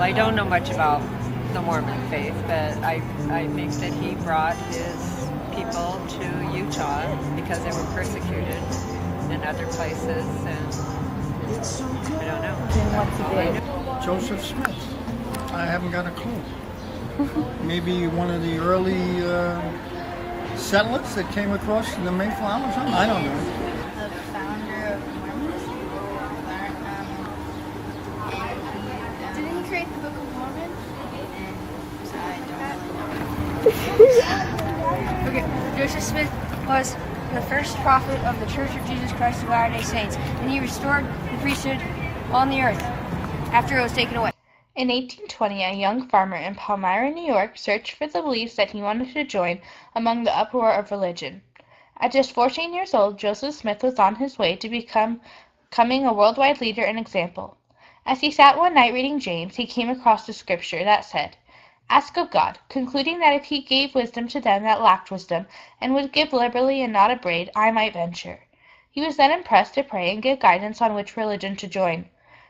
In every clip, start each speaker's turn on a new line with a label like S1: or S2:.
S1: I don't know much about the Mormon faith, but I think that he brought his people to Utah because they were persecuted in other places, and I don't know.
S2: Then what's
S1: All
S2: he
S1: I
S2: did?
S1: know.
S3: Joseph Smith. I haven't got a clue. Maybe one of the early settlers that came across the Mayflower or something? I don't know.
S4: The founder of Mormonism. Didn't he create the Book of Mormon?
S5: Okay, Joseph Smith was the first prophet of the Church of Jesus Christ of Latter-day Saints, and he restored the priesthood on the earth after it was taken away.
S6: In 1820, a young farmer in Palmyra, New York, searched for the beliefs that he wanted to join among the uproar of religion. At just 14 years old, Joseph Smith was on his way to becoming a worldwide leader and example. As he sat one night reading James, he came across a scripture that said, "Ask of God," concluding that if he gave wisdom to them that lacked wisdom, and would give liberally and not upbraid, I might venture. He was then impressed to pray and give guidance on which religion to join.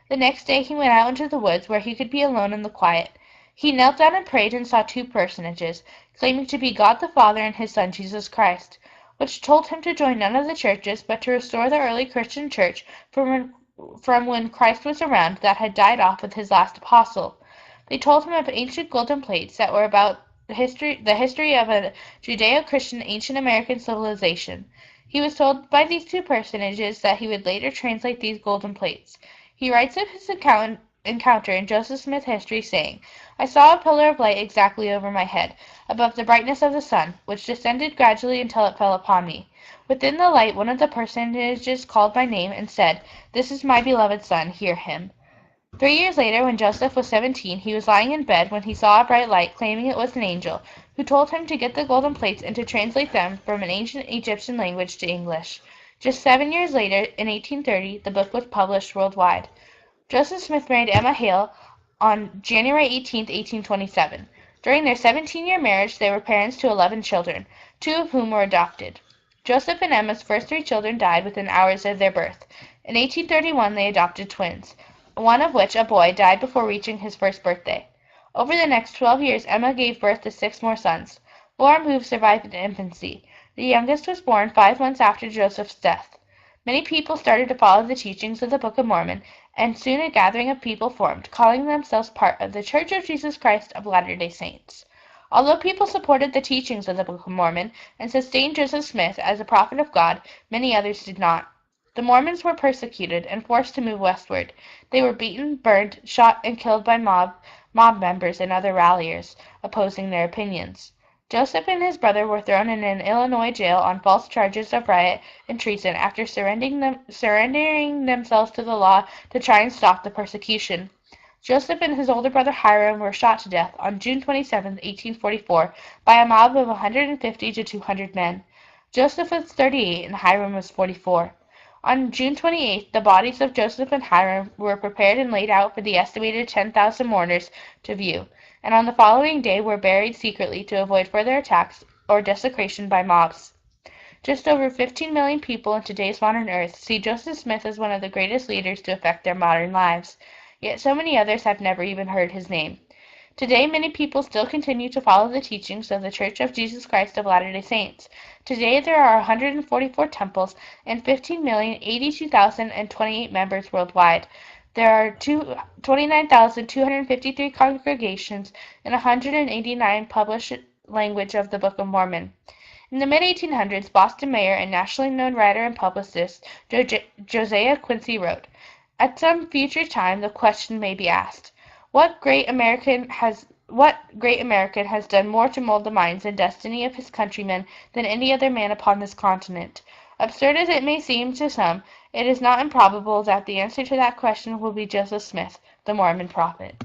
S6: The next day he went out into the woods where he could be alone in the quiet. He knelt down and prayed and saw two personages, claiming to be God the Father and his Son Jesus Christ, which told him to join none of the churches, but to restore the early Christian church from when Christ was around that had died off with his last apostle. They told him of ancient golden plates that were about the history of a Judeo-Christian ancient American civilization. He was told by these two personages that he would later translate these golden plates. He writes of his encounter in Joseph Smith history, saying, "I saw a pillar of light exactly over my head, above the brightness of the sun, which descended gradually until it fell upon me. Within the light one of the personages called my name and said, 'This is my beloved Son, hear him.'" 3 years later, when Joseph was 17, he was lying in bed when he saw a bright light, claiming it was an angel, who told him to get the golden plates and to translate them from an ancient Egyptian language to English. Just 7 years later, in 1830, the book was published worldwide. Joseph Smith married Emma Hale on January 18, 1827. During their 17-year marriage, they were parents to 11 children, 2 of whom were adopted. Joseph and Emma's first 3 children died within hours of their birth. In 1831, they adopted twins, one of which, a boy, died before reaching his first birthday. Over the next 12 years, Emma gave birth to 6 more sons. 4 of whom survived in infancy. The youngest was born 5 months after Joseph's death. Many people started to follow the teachings of the Book of Mormon, and soon a gathering of people formed, calling themselves part of the Church of Jesus Christ of Latter-day Saints. Although people supported the teachings of the Book of Mormon and sustained Joseph Smith as a prophet of God, many others did not. The Mormons were persecuted and forced to move westward. They were beaten, burned, shot, and killed by mob members and other ralliers opposing their opinions. Joseph and his brother were thrown in an Illinois jail on false charges of riot and treason after surrendering themselves to the law to try and stop the persecution. Joseph and his older brother Hiram were shot to death on June 27, 1844, by a mob of 150 to 200 men. Joseph was 38 and Hiram was 44. On June 28th, the bodies of Joseph and Hiram were prepared and laid out for the estimated 10,000 mourners to view, and on the following day were buried secretly to avoid further attacks or desecration by mobs. Just over 15 million people in today's modern Earth see Joseph Smith as one of the greatest leaders to affect their modern lives, yet so many others have never even heard his name. Today, many people still continue to follow the teachings of the Church of Jesus Christ of Latter-day Saints. Today, there are 144 temples and 15,082,028 members worldwide. There are 29,253 congregations and 189 published language of the Book of Mormon. In the mid-1800s, Boston mayor and nationally known writer and publicist Josiah Quincy wrote, "At some future time the question may be asked, What great American has done more to mold the minds and destiny of his countrymen than any other man upon this continent? Absurd as it may seem to some, it is not improbable that the answer to that question will be Joseph Smith, the Mormon prophet."